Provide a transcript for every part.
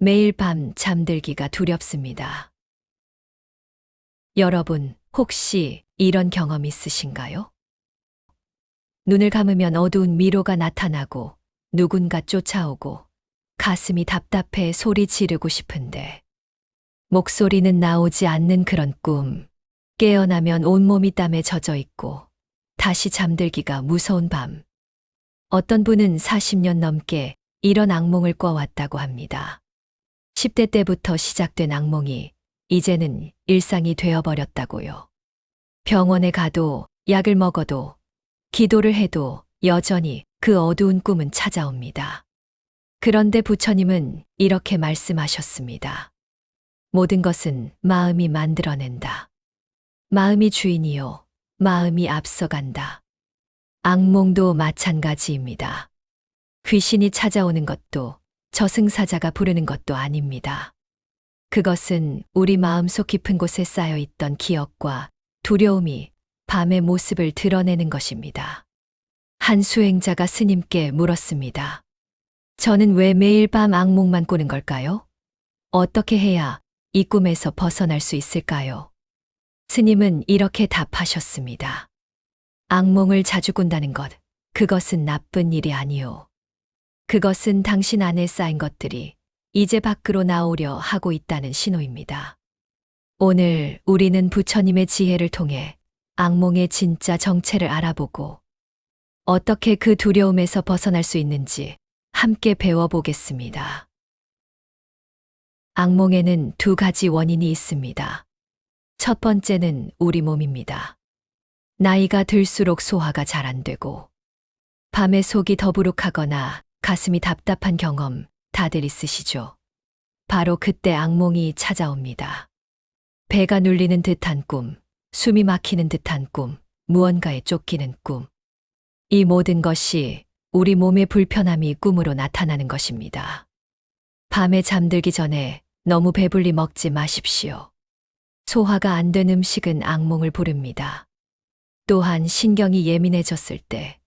매일 밤 잠들기가 두렵습니다. 여러분, 혹시 이런 경험 있으신가요? 눈을 감으면 어두운 미로가 나타나고 누군가 쫓아오고 가슴이 답답해 소리 지르고 싶은데 목소리는 나오지 않는 그런 꿈. 깨어나면 온몸이 땀에 젖어 있고 다시 잠들기가 무서운 밤. 어떤 분은 40년 넘게 이런 악몽을 꿔왔다고 합니다. 10대 때부터 시작된 악몽이 이제는 일상이 되어버렸다고요. 병원에 가도 약을 먹어도 기도를 해도 여전히 그 어두운 꿈은 찾아옵니다. 그런데 부처님은 이렇게 말씀하셨습니다. 모든 것은 마음이 만들어낸다. 마음이 주인이요, 마음이 앞서간다. 악몽도 마찬가지입니다. 귀신이 찾아오는 것도 저승사자가 부르는 것도 아닙니다. 그것은 우리 마음속 깊은 곳에 쌓여있던 기억과 두려움이 밤의 모습을 드러내는 것입니다. 한 수행자가 스님께 물었습니다. 저는 왜 매일 밤 악몽만 꾸는 걸까요? 어떻게 해야 이 꿈에서 벗어날 수 있을까요? 스님은 이렇게 답하셨습니다. 악몽을 자주 꾼다는 것, 그것은 나쁜 일이 아니요. 그것은 당신 안에 쌓인 것들이 이제 밖으로 나오려 하고 있다는 신호입니다. 오늘 우리는 부처님의 지혜를 통해 악몽의 진짜 정체를 알아보고 어떻게 그 두려움에서 벗어날 수 있는지 함께 배워보겠습니다. 악몽에는 두 가지 원인이 있습니다. 첫 번째는 우리 몸입니다. 나이가 들수록 소화가 잘 안 되고 밤에 속이 더부룩하거나 가슴이 답답한 경험 다들 있으시죠? 바로 그때 악몽이 찾아옵니다. 배가 눌리는 듯한 꿈, 숨이 막히는 듯한 꿈, 무언가에 쫓기는 꿈. 이 모든 것이 우리 몸의 불편함이 꿈으로 나타나는 것입니다. 밤에 잠들기 전에 너무 배불리 먹지 마십시오. 소화가 안 된 음식은 악몽을 부릅니다. 또한 신경이 예민해졌을 때,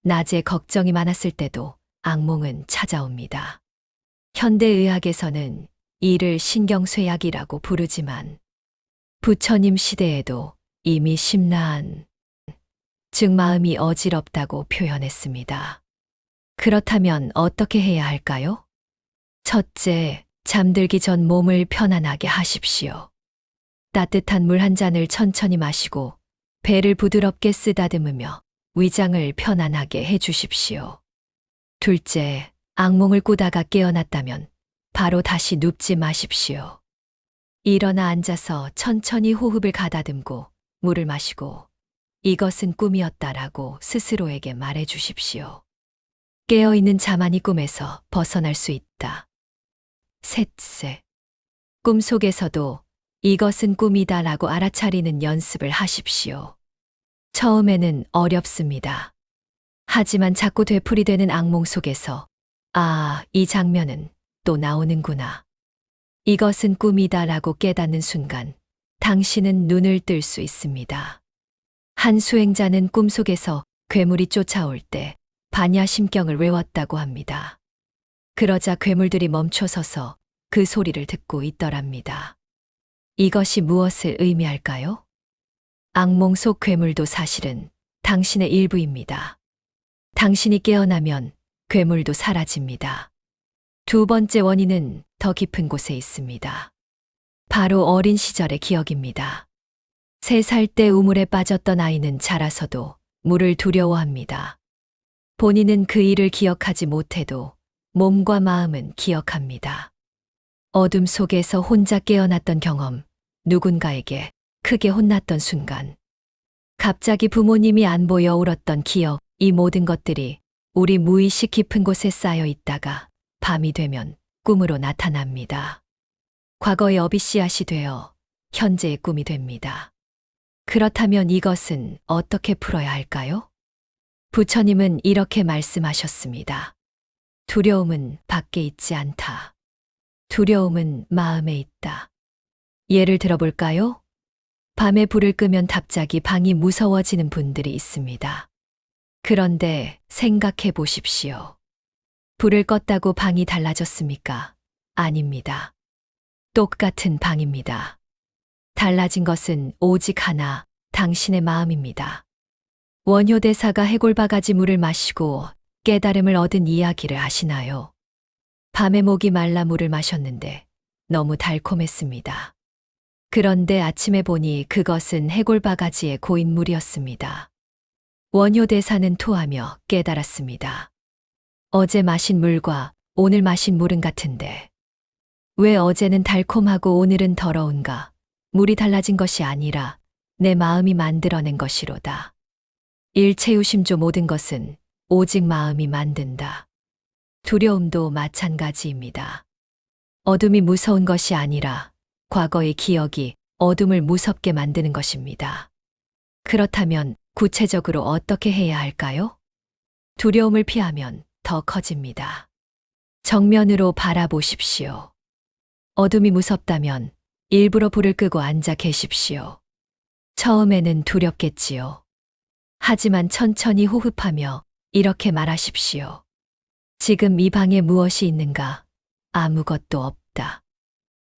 낮에 걱정이 많았을 때도 악몽은 찾아옵니다. 현대의학에서는 이를 신경쇠약이라고 부르지만 부처님 시대에도 이미 심라한 즉 마음이 어지럽다고 표현했습니다. 그렇다면 어떻게 해야 할까요? 첫째, 잠들기 전 몸을 편안하게 하십시오. 따뜻한 물 한 잔을 천천히 마시고 배를 부드럽게 쓰다듬으며 위장을 편안하게 해주십시오. 둘째, 악몽을 꾸다가 깨어났다면 바로 다시 눕지 마십시오. 일어나 앉아서 천천히 호흡을 가다듬고 물을 마시고 이것은 꿈이었다라고 스스로에게 말해 주십시오. 깨어있는 자만이 꿈에서 벗어날 수 있다. 셋째, 꿈속에서도 이것은 꿈이다라고 알아차리는 연습을 하십시오. 처음에는 어렵습니다. 하지만 자꾸 되풀이되는 악몽 속에서 이 장면은 또 나오는구나. 이것은 꿈이다라고 깨닫는 순간 당신은 눈을 뜰 수 있습니다. 한 수행자는 꿈속에서 괴물이 쫓아올 때 반야심경을 외웠다고 합니다. 그러자 괴물들이 멈춰서서 그 소리를 듣고 있더랍니다. 이것이 무엇을 의미할까요? 악몽 속 괴물도 사실은 당신의 일부입니다. 당신이 깨어나면 괴물도 사라집니다. 두 번째 원인은 더 깊은 곳에 있습니다. 바로 어린 시절의 기억입니다. 3살 때 우물에 빠졌던 아이는 자라서도 물을 두려워합니다. 본인은 그 일을 기억하지 못해도 몸과 마음은 기억합니다. 어둠 속에서 혼자 깨어났던 경험, 누군가에게 크게 혼났던 순간, 갑자기 부모님이 안 보여 울었던 기억, 이 모든 것들이 우리 무의식 깊은 곳에 쌓여 있다가 밤이 되면 꿈으로 나타납니다. 과거의 어비씨앗이 되어 현재의 꿈이 됩니다. 그렇다면 이것은 어떻게 풀어야 할까요? 부처님은 이렇게 말씀하셨습니다. 두려움은 밖에 있지 않다. 두려움은 마음에 있다. 예를 들어볼까요? 밤에 불을 끄면 갑자기 방이 무서워지는 분들이 있습니다. 그런데 생각해 보십시오. 불을 껐다고 방이 달라졌습니까? 아닙니다. 똑같은 방입니다. 달라진 것은 오직 하나, 당신의 마음입니다. 원효대사가 해골바가지 물을 마시고 깨달음을 얻은 이야기를 하시나요? 밤에 목이 말라 물을 마셨는데 너무 달콤했습니다. 그런데 아침에 보니 그것은 해골바가지의 고인물이었습니다. 원효대사는 토하며 깨달았습니다. 어제 마신 물과 오늘 마신 물은 같은데 왜 어제는 달콤하고 오늘은 더러운가? 물이 달라진 것이 아니라 내 마음이 만들어낸 것이로다. 일체유심조 모든 것은 오직 마음이 만든다. 두려움도 마찬가지입니다. 어둠이 무서운 것이 아니라 과거의 기억이 어둠을 무섭게 만드는 것입니다. 그렇다면 구체적으로 어떻게 해야 할까요? 두려움을 피하면 더 커집니다. 정면으로 바라보십시오. 어둠이 무섭다면 일부러 불을 끄고 앉아 계십시오. 처음에는 두렵겠지요. 하지만 천천히 호흡하며 이렇게 말하십시오. 지금 이 방에 무엇이 있는가? 아무것도 없다.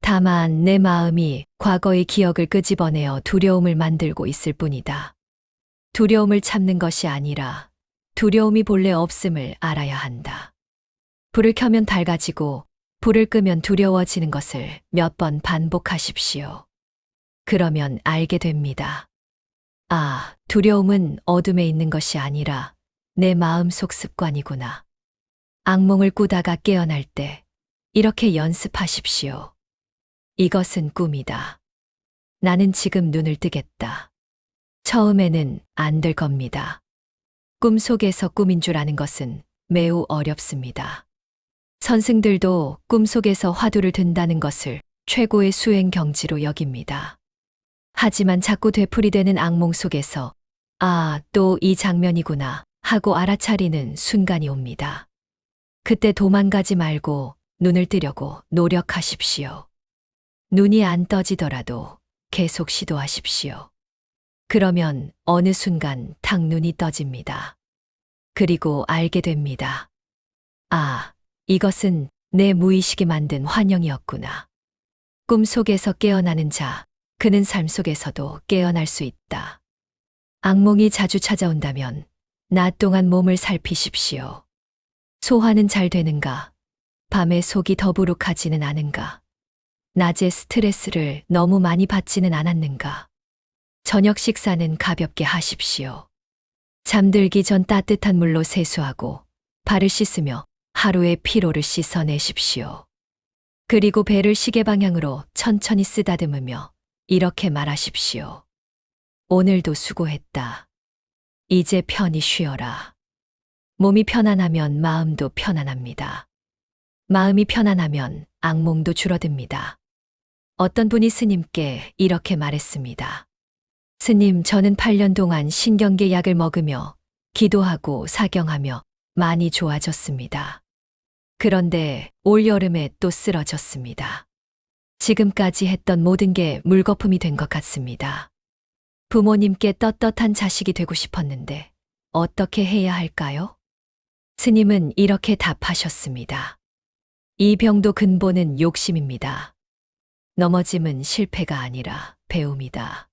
다만 내 마음이 과거의 기억을 끄집어내어 두려움을 만들고 있을 뿐이다. 두려움을 참는 것이 아니라 두려움이 본래 없음을 알아야 한다. 불을 켜면 밝아지고 불을 끄면 두려워지는 것을 몇 번 반복하십시오. 그러면 알게 됩니다. 아, 두려움은 어둠에 있는 것이 아니라 내 마음속 습관이구나. 악몽을 꾸다가 깨어날 때 이렇게 연습하십시오. 이것은 꿈이다. 나는 지금 눈을 뜨겠다. 처음에는 안 될 겁니다. 꿈속에서 꿈인 줄 아는 것은 매우 어렵습니다. 선생들도 꿈속에서 화두를 든다는 것을 최고의 수행 경지로 여깁니다. 하지만 자꾸 되풀이되는 악몽 속에서 아, 또 이 장면이구나 하고 알아차리는 순간이 옵니다. 그때 도망가지 말고 눈을 뜨려고 노력하십시오. 눈이 안 떠지더라도 계속 시도하십시오. 그러면 어느 순간 탁 눈이 떠집니다. 그리고 알게 됩니다. 아, 이것은 내 무의식이 만든 환영이었구나. 꿈속에서 깨어나는 자, 그는 삶 속에서도 깨어날 수 있다. 악몽이 자주 찾아온다면 낮 동안 몸을 살피십시오. 소화는 잘 되는가? 밤에 속이 더부룩하지는 않은가? 낮에 스트레스를 너무 많이 받지는 않았는가? 저녁 식사는 가볍게 하십시오. 잠들기 전 따뜻한 물로 세수하고 발을 씻으며 하루의 피로를 씻어내십시오. 그리고 배를 시계 방향으로 천천히 쓰다듬으며 이렇게 말하십시오. 오늘도 수고했다. 이제 편히 쉬어라. 몸이 편안하면 마음도 편안합니다. 마음이 편안하면 악몽도 줄어듭니다. 어떤 분이 스님께 이렇게 말했습니다. 스님, 저는 8년 동안 신경계 약을 먹으며 기도하고 사경하며 많이 좋아졌습니다. 그런데 올 여름에 또 쓰러졌습니다. 지금까지 했던 모든 게 물거품이 된 것 같습니다. 부모님께 떳떳한 자식이 되고 싶었는데 어떻게 해야 할까요? 스님은 이렇게 답하셨습니다. 이 병도 근본은 욕심입니다. 넘어짐은 실패가 아니라 배움이다.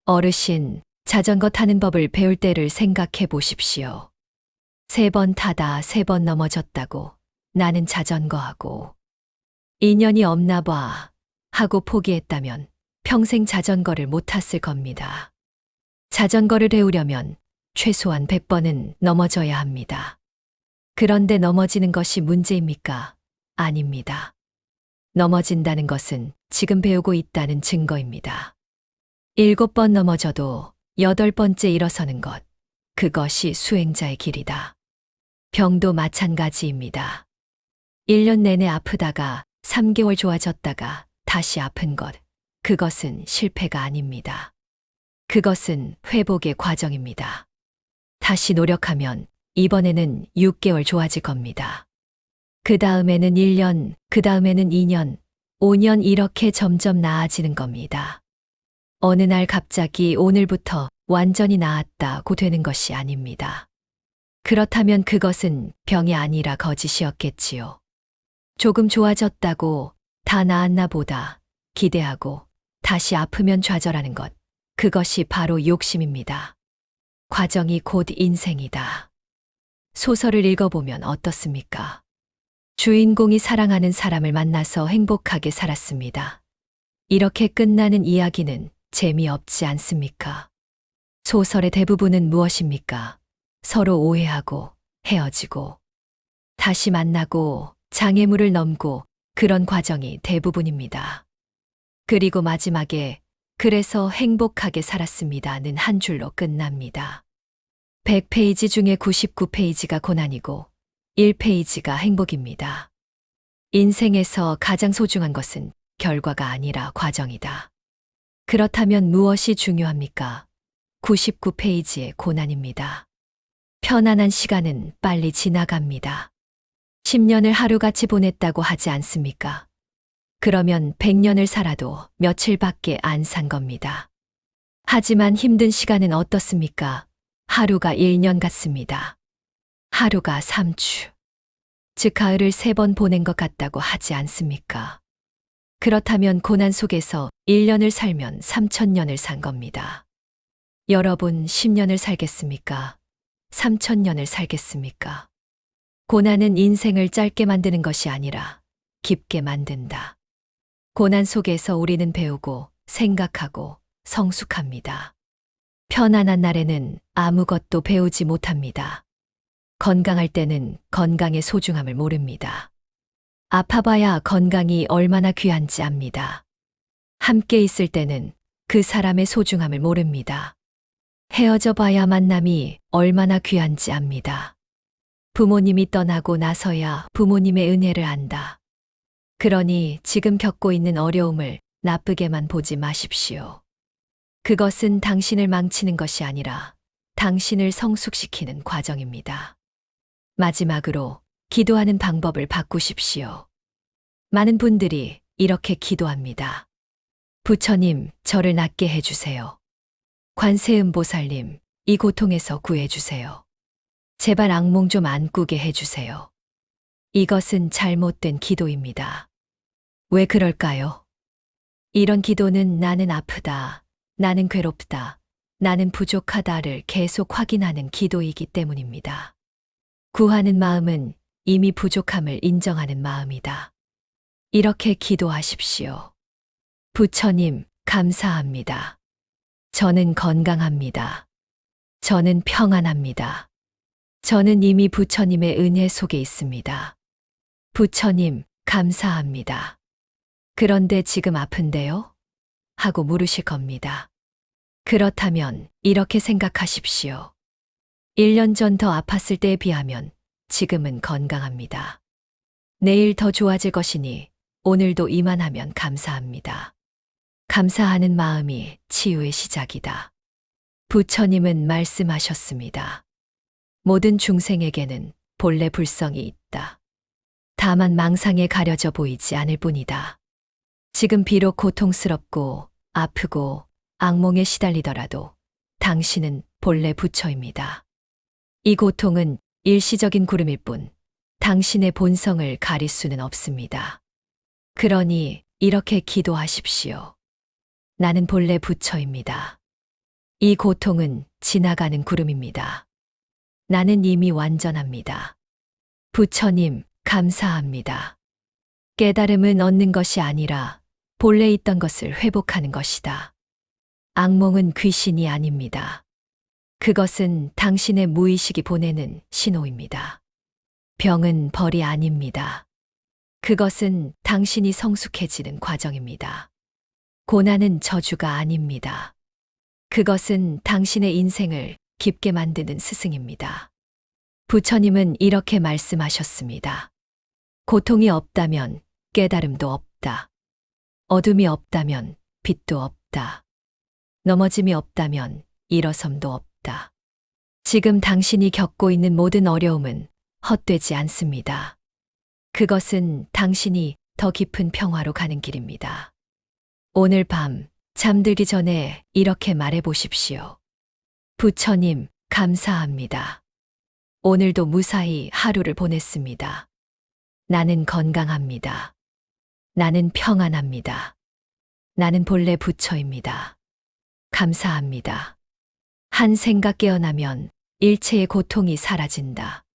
어르신, 자전거 타는 법을 배울 때를 생각해 보십시오. 3번 타다 3번 넘어졌다고 나는 자전거하고 인연이 없나 봐 하고 포기했다면 평생 자전거를 못 탔을 겁니다. 자전거를 배우려면 최소한 100번은 넘어져야 합니다. 그런데 넘어지는 것이 문제입니까? 아닙니다. 넘어진다는 것은 지금 배우고 있다는 증거입니다. 7번 넘어져도 8번째 일어서는 것, 그것이 수행자의 길이다. 병도 마찬가지입니다. 1년 내내 아프다가 3개월 좋아졌다가 다시 아픈 것, 그것은 실패가 아닙니다. 그것은 회복의 과정입니다. 다시 노력하면 이번에는 6개월 좋아질 겁니다. 그 다음에는 1년, 그 다음에는 2년, 5년 이렇게 점점 나아지는 겁니다. 어느 날 갑자기 오늘부터 완전히 나았다고 되는 것이 아닙니다. 그렇다면 그것은 병이 아니라 거짓이었겠지요. 조금 좋아졌다고 다 나았나 보다 기대하고 다시 아프면 좌절하는 것. 그것이 바로 욕심입니다. 과정이 곧 인생이다. 소설을 읽어보면 어떻습니까? 주인공이 사랑하는 사람을 만나서 행복하게 살았습니다. 이렇게 끝나는 이야기는 재미없지 않습니까? 소설의 대부분은 무엇입니까? 서로 오해하고 헤어지고 다시 만나고 장애물을 넘고 그런 과정이 대부분입니다. 그리고 마지막에 그래서 행복하게 살았습니다는 한 줄로 끝납니다. 100페이지 중에 99페이지가 고난이고 1페이지가 행복입니다. 인생에서 가장 소중한 것은 결과가 아니라 과정이다. 그렇다면 무엇이 중요합니까? 99페이지의 고난입니다. 편안한 시간은 빨리 지나갑니다. 10년을 하루같이 보냈다고 하지 않습니까? 그러면 100년을 살아도 며칠밖에 안 산 겁니다. 하지만 힘든 시간은 어떻습니까? 하루가 1년 같습니다. 하루가 3주. 즉 가을을 3번 보낸 것 같다고 하지 않습니까? 그렇다면 고난 속에서 1년을 살면 3000년을 산 겁니다. 여러분 10년을 살겠습니까? 3000년을 살겠습니까? 고난은 인생을 짧게 만드는 것이 아니라 깊게 만든다. 고난 속에서 우리는 배우고 생각하고 성숙합니다. 편안한 날에는 아무것도 배우지 못합니다. 건강할 때는 건강의 소중함을 모릅니다. 아파봐야 건강이 얼마나 귀한지 압니다. 함께 있을 때는 그 사람의 소중함을 모릅니다. 헤어져 봐야 만남이 얼마나 귀한지 압니다. 부모님이 떠나고 나서야 부모님의 은혜를 안다. 그러니 지금 겪고 있는 어려움을 나쁘게만 보지 마십시오. 그것은 당신을 망치는 것이 아니라 당신을 성숙시키는 과정입니다. 마지막으로 기도하는 방법을 바꾸십시오. 많은 분들이 이렇게 기도합니다. 부처님, 저를 낫게 해주세요. 관세음보살님, 이 고통에서 구해주세요. 제발 악몽 좀 안 꾸게 해주세요. 이것은 잘못된 기도입니다. 왜 그럴까요? 이런 기도는 나는 아프다, 나는 괴롭다, 나는 부족하다를 계속 확인하는 기도이기 때문입니다. 구하는 마음은 이미 부족함을 인정하는 마음이다. 이렇게 기도하십시오. 부처님, 감사합니다. 저는 건강합니다. 저는 평안합니다. 저는 이미 부처님의 은혜 속에 있습니다. 부처님, 감사합니다. 그런데 지금 아픈데요? 하고 물으실 겁니다. 그렇다면 이렇게 생각하십시오. 1년 전 더 아팠을 때에 비하면 지금은 건강합니다. 내일 더 좋아질 것이니 오늘도 이만하면 감사합니다. 감사하는 마음이 치유의 시작이다. 부처님은 말씀하셨습니다. 모든 중생에게는 본래 불성이 있다. 다만 망상에 가려져 보이지 않을 뿐이다. 지금 비록 고통스럽고 아프고 악몽에 시달리더라도 당신은 본래 부처입니다. 이 고통은 일시적인 구름일 뿐 당신의 본성을 가릴 수는 없습니다. 그러니 이렇게 기도하십시오. 나는 본래 부처입니다. 이 고통은 지나가는 구름입니다. 나는 이미 완전합니다. 부처님, 감사합니다. 깨달음은 얻는 것이 아니라 본래 있던 것을 회복하는 것이다. 악몽은 귀신이 아닙니다. 그것은 당신의 무의식이 보내는 신호입니다. 병은 벌이 아닙니다. 그것은 당신이 성숙해지는 과정입니다. 고난은 저주가 아닙니다. 그것은 당신의 인생을 깊게 만드는 스승입니다. 부처님은 이렇게 말씀하셨습니다. 고통이 없다면 깨달음도 없다. 어둠이 없다면 빛도 없다. 넘어짐이 없다면 일어섬도 없다. 지금 당신이 겪고 있는 모든 어려움은 헛되지 않습니다. 그것은 당신이 더 깊은 평화로 가는 길입니다. 오늘 밤 잠들기 전에 이렇게 말해 보십시오. 부처님, 감사합니다. 오늘도 무사히 하루를 보냈습니다. 나는 건강합니다. 나는 평안합니다. 나는 본래 부처입니다. 감사합니다. 한 생각 깨어나면 일체의 고통이 사라진다.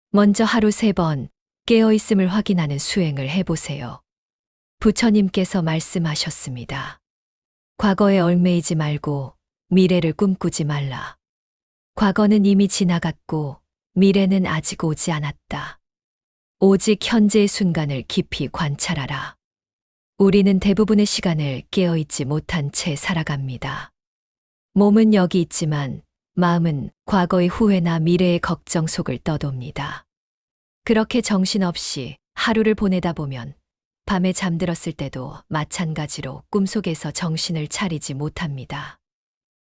먼저 하루 3번 깨어있음을 확인하는 수행을 해보세요. 부처님께서 말씀하셨습니다. 과거에 얽매이지 말고 미래를 꿈꾸지 말라. 과거는 이미 지나갔고 미래는 아직 오지 않았다. 오직 현재의 순간을 깊이 관찰하라. 우리는 대부분의 시간을 깨어있지 못한 채 살아갑니다. 몸은 여기 있지만 마음은 과거의 후회나 미래의 걱정 속을 떠돕니다. 그렇게 정신없이 하루를 보내다 보면 밤에 잠들었을 때도 마찬가지로 꿈속에서 정신을 차리지 못합니다.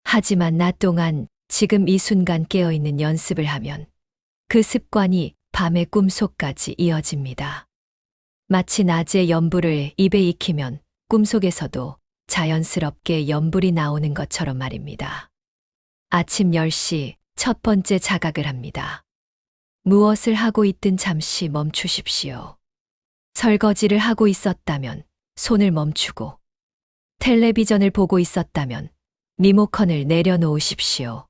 하지만 낮 동안 지금 이 순간 깨어있는 연습을 하면 그 습관이 밤의 꿈속까지 이어집니다. 마치 낮에 연불을 입에 익히면 꿈속에서도 자연스럽게 연불이 나오는 것처럼 말입니다. 아침 10시 첫 번째 자각을 합니다. 무엇을 하고 있든 잠시 멈추십시오. 설거지를 하고 있었다면 손을 멈추고, 텔레비전을 보고 있었다면 리모컨을 내려놓으십시오.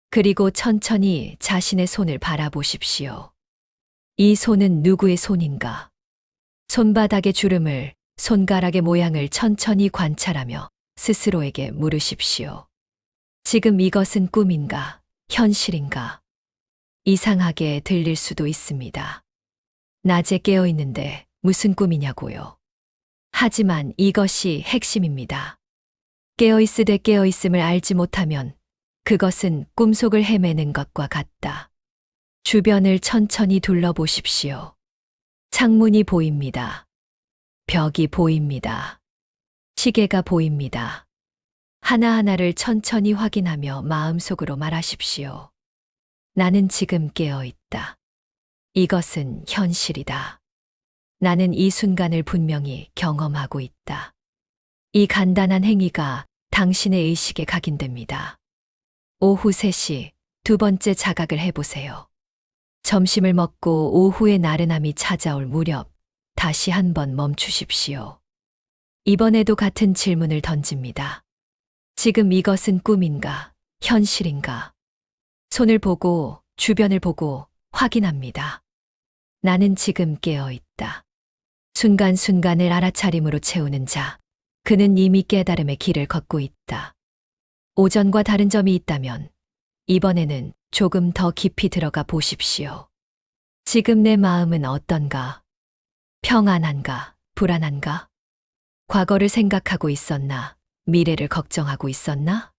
그리고 천천히 자신의 손을 바라보십시오. 이 손은 누구의 손인가? 손바닥의 주름을, 손가락의 모양을 천천히 관찰하며 스스로에게 물으십시오. 지금 이것은 꿈인가, 현실인가? 이상하게 들릴 수도 있습니다. 낮에 깨어 있는데 무슨 꿈이냐고요. 하지만 이것이 핵심입니다. 깨어있으되 깨어있음을 알지 못하면 그것은 꿈속을 헤매는 것과 같다. 주변을 천천히 둘러보십시오. 창문이 보입니다. 벽이 보입니다. 시계가 보입니다. 하나하나를 천천히 확인하며 마음속으로 말하십시오. 나는 지금 깨어 있다. 이것은 현실이다. 나는 이 순간을 분명히 경험하고 있다. 이 간단한 행위가 당신의 의식에 각인됩니다. 오후 3시 두 번째 자각을 해보세요. 점심을 먹고 오후의 나른함이 찾아올 무렵 다시 한번 멈추십시오. 이번에도 같은 질문을 던집니다. 지금 이것은 꿈인가, 현실인가? 손을 보고 주변을 보고 확인합니다. 나는 지금 깨어 있다. 순간순간을 알아차림으로 채우는 자, 그는 이미 깨달음의 길을 걷고 있다. 오전과 다른 점이 있다면 이번에는 조금 더 깊이 들어가 보십시오. 지금 내 마음은 어떤가? 평안한가? 불안한가? 과거를 생각하고 있었나? 미래를 걱정하고 있었나?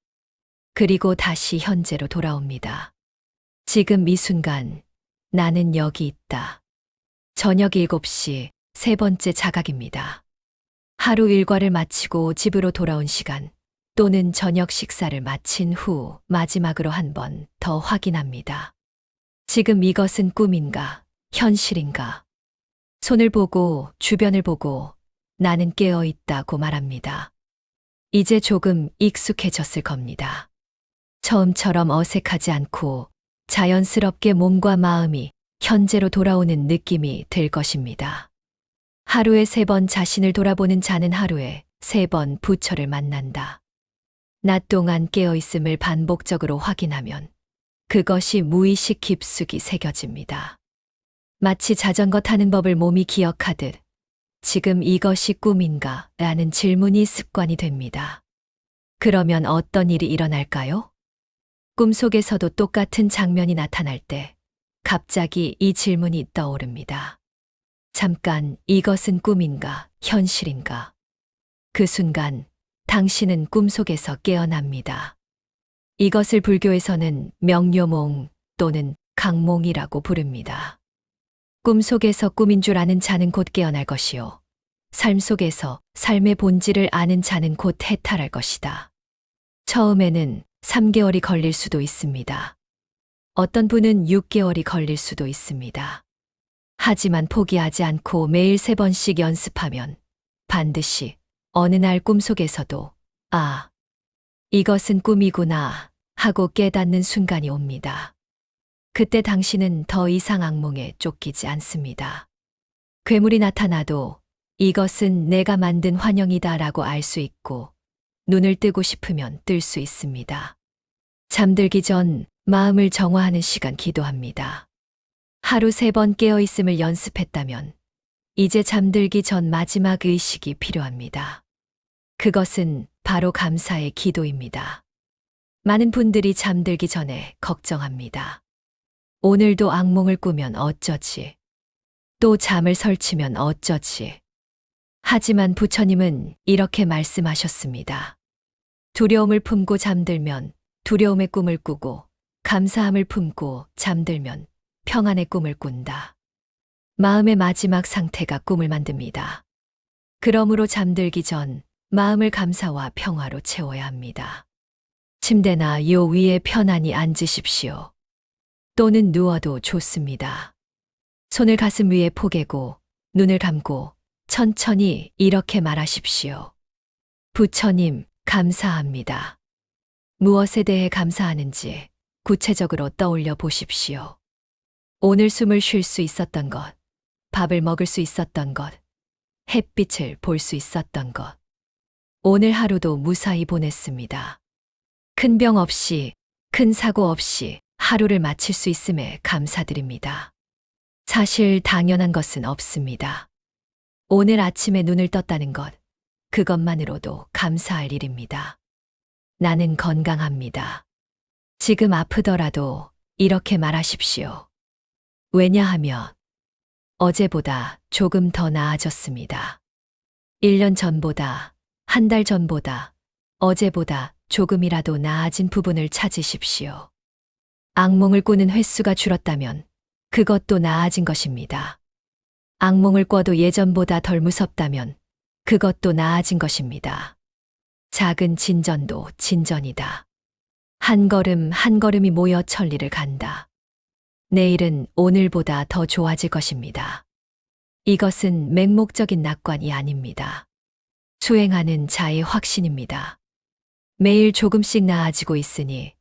그리고 다시 현재로 돌아옵니다. 지금 이 순간 나는 여기 있다. 저녁 7시 세 번째 자각입니다. 하루 일과를 마치고 집으로 돌아온 시간 또는 저녁 식사를 마친 후 마지막으로 한 번 더 확인합니다. 지금 이것은 꿈인가, 현실인가? 손을 보고 주변을 보고 나는 깨어 있다고 말합니다. 이제 조금 익숙해졌을 겁니다. 처음처럼 어색하지 않고 자연스럽게 몸과 마음이 현재로 돌아오는 느낌이 들 것입니다. 하루에 3번 자신을 돌아보는 자는 하루에 3번 부처를 만난다. 낮 동안 깨어있음을 반복적으로 확인하면 그것이 무의식 깊숙이 새겨집니다. 마치 자전거 타는 법을 몸이 기억하듯 지금 이것이 꿈인가? 라는 질문이 습관이 됩니다. 그러면 어떤 일이 일어날까요? 꿈속에서도 똑같은 장면이 나타날 때 갑자기 이 질문이 떠오릅니다. 잠깐, 이것은 꿈인가, 현실인가? 그 순간 당신은 꿈속에서 깨어납니다. 이것을 불교에서는 명료몽 또는 강몽이라고 부릅니다. 꿈속에서 꿈인 줄 아는 자는 곧 깨어날 것이요. 삶 속에서 삶의 본질을 아는 자는 곧 해탈할 것이다. 처음에는 3개월이 걸릴 수도 있습니다. 어떤 분은 6개월이 걸릴 수도 있습니다. 하지만 포기하지 않고 매일 3번씩 연습하면 반드시 어느 날 꿈속에서도 아, 이것은 꿈이구나 하고 깨닫는 순간이 옵니다. 그때 당신은 더 이상 악몽에 쫓기지 않습니다. 괴물이 나타나도 이것은 내가 만든 환영이다라고 알 수 있고 눈을 뜨고 싶으면 뜰 수 있습니다. 잠들기 전 마음을 정화하는 시간 기도합니다. 하루 3번 깨어있음을 연습했다면 이제 잠들기 전 마지막 의식이 필요합니다. 그것은 바로 감사의 기도입니다. 많은 분들이 잠들기 전에 걱정합니다. 오늘도 악몽을 꾸면 어쩌지? 또 잠을 설치면 어쩌지? 하지만 부처님은 이렇게 말씀하셨습니다. 두려움을 품고 잠들면 두려움의 꿈을 꾸고 감사함을 품고 잠들면 평안의 꿈을 꾼다. 마음의 마지막 상태가 꿈을 만듭니다. 그러므로 잠들기 전 마음을 감사와 평화로 채워야 합니다. 침대나 요 위에 편안히 앉으십시오. 또는 누워도 좋습니다. 손을 가슴 위에 포개고 눈을 감고 천천히 이렇게 말하십시오. 부처님, 감사합니다. 무엇에 대해 감사하는지 구체적으로 떠올려 보십시오. 오늘 숨을 쉴 수 있었던 것, 밥을 먹을 수 있었던 것, 햇빛을 볼 수 있었던 것. 오늘 하루도 무사히 보냈습니다. 큰 병 없이, 큰 사고 없이 하루를 마칠 수 있음에 감사드립니다. 사실 당연한 것은 없습니다. 오늘 아침에 눈을 떴다는 것, 그것만으로도 감사할 일입니다. 나는 건강합니다. 지금 아프더라도 이렇게 말하십시오. 왜냐하면 어제보다 조금 더 나아졌습니다. 1년 전보다, 한 달 전보다, 어제보다 조금이라도 나아진 부분을 찾으십시오. 악몽을 꾸는 횟수가 줄었다면 그것도 나아진 것입니다. 악몽을 꿔도 예전보다 덜 무섭다면 그것도 나아진 것입니다. 작은 진전도 진전이다. 한 걸음 한 걸음이 모여 천리를 간다. 내일은 오늘보다 더 좋아질 것입니다. 이것은 맹목적인 낙관이 아닙니다. 수행하는 자의 확신입니다. 매일 조금씩 나아지고 있으니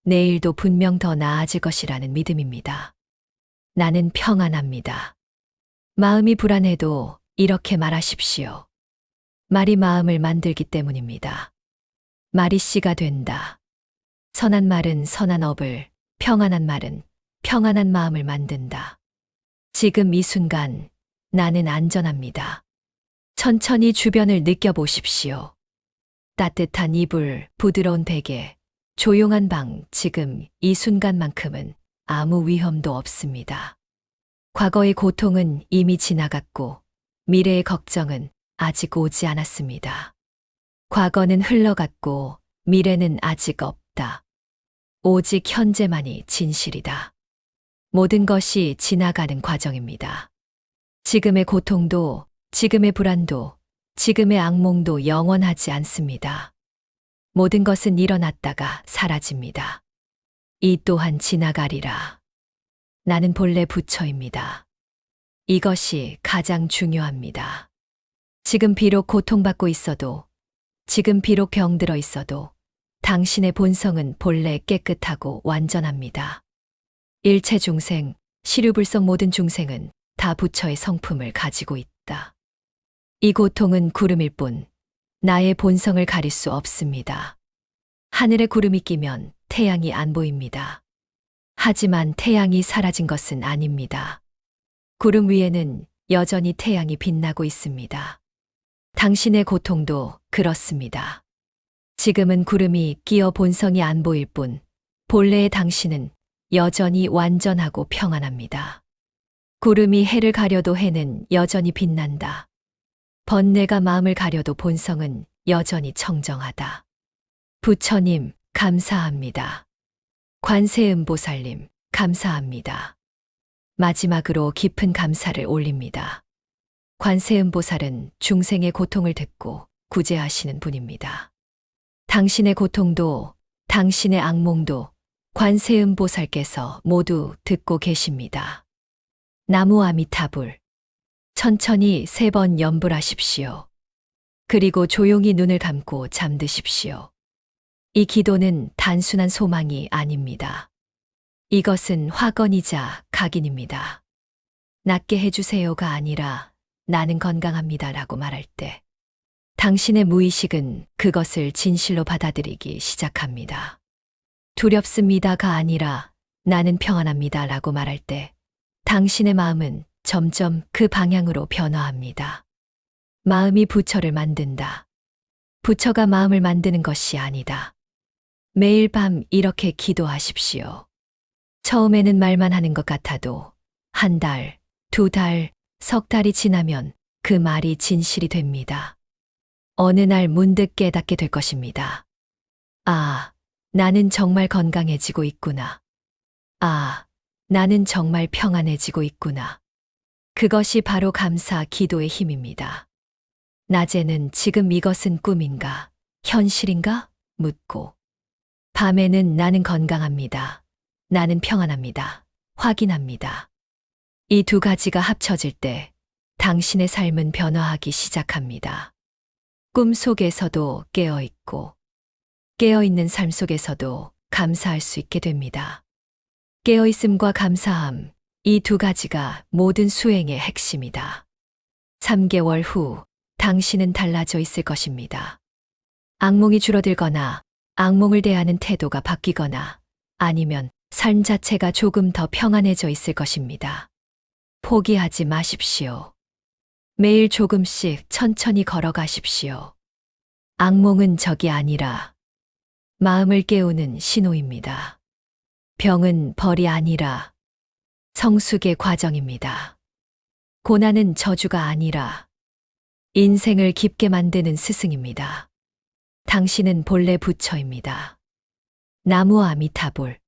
내일도 분명 더 나아질 것이라는 믿음입니다. 나는 평안합니다. 마음이 불안해도 이렇게 말하십시오. 말이 마음을 만들기 때문입니다. 말이 씨가 된다. 선한 말은 선한 업을, 평안한 말은 평안한 마음을 만든다. 지금 이 순간 나는 안전합니다. 천천히 주변을 느껴보십시오. 따뜻한 이불, 부드러운 베개, 조용한 방, 지금 이 순간만큼은 아무 위험도 없습니다. 과거의 고통은 이미 지나갔고 미래의 걱정은 아직 오지 않았습니다. 과거는 흘러갔고 미래는 아직 없다. 오직 현재만이 진실이다. 모든 것이 지나가는 과정입니다. 지금의 고통도, 지금의 불안도, 지금의 악몽도 영원하지 않습니다. 모든 것은 일어났다가 사라집니다. 이 또한 지나가리라. 나는 본래 부처입니다. 이것이 가장 중요합니다. 지금 비록 고통받고 있어도, 지금 비록 병들어 있어도 당신의 본성은 본래 깨끗하고 완전합니다. 일체 중생, 시류불성 모든 중생은 다 부처의 성품을 가지고 있다. 이 고통은 구름일 뿐 나의 본성을 가릴 수 없습니다. 하늘에 구름이 끼면 태양이 안 보입니다. 하지만 태양이 사라진 것은 아닙니다. 구름 위에는 여전히 태양이 빛나고 있습니다. 당신의 고통도 그렇습니다. 지금은 구름이 끼어 본성이 안 보일 뿐 본래의 당신은 여전히 완전하고 평안합니다. 구름이 해를 가려도 해는 여전히 빛난다. 번뇌가 마음을 가려도 본성은 여전히 청정하다. 부처님, 감사합니다. 관세음보살님, 감사합니다. 마지막으로 깊은 감사를 올립니다. 관세음보살은 중생의 고통을 듣고 구제하시는 분입니다. 당신의 고통도, 당신의 악몽도 관세음보살께서 모두 듣고 계십니다. 나무 아미타불. 천천히 3번 염불하십시오. 그리고 조용히 눈을 감고 잠드십시오. 이 기도는 단순한 소망이 아닙니다. 이것은 화건이자 각인입니다. 낫게 해주세요가 아니라 나는 건강합니다라고 말할 때 당신의 무의식은 그것을 진실로 받아들이기 시작합니다. 두렵습니다가 아니라 나는 평안합니다라고 말할 때 당신의 마음은 점점 그 방향으로 변화합니다. 마음이 부처를 만든다. 부처가 마음을 만드는 것이 아니다. 매일 밤 이렇게 기도하십시오. 처음에는 말만 하는 것 같아도 한 달, 두 달, 석 달이 지나면 그 말이 진실이 됩니다. 어느 날 문득 깨닫게 될 것입니다. 아, 나는 정말 건강해지고 있구나. 아, 나는 정말 평안해지고 있구나. 그것이 바로 감사 기도의 힘입니다. 낮에는 지금 이것은 꿈인가, 현실인가? 묻고, 밤에는 나는 건강합니다. 나는 평안합니다. 확인합니다. 이 두 가지가 합쳐질 때 당신의 삶은 변화하기 시작합니다. 꿈 속에서도 깨어있고, 깨어있는 삶 속에서도 감사할 수 있게 됩니다. 깨어있음과 감사함, 이 두 가지가 모든 수행의 핵심이다. 3개월 후 당신은 달라져 있을 것입니다. 악몽이 줄어들거나 악몽을 대하는 태도가 바뀌거나 아니면 삶 자체가 조금 더 평안해져 있을 것입니다. 포기하지 마십시오. 매일 조금씩 천천히 걸어가십시오. 악몽은 적이 아니라 마음을 깨우는 신호입니다. 병은 벌이 아니라 성숙의 과정입니다. 고난은 저주가 아니라 인생을 깊게 만드는 스승입니다. 당신은 본래 부처입니다. 나무 아미타불.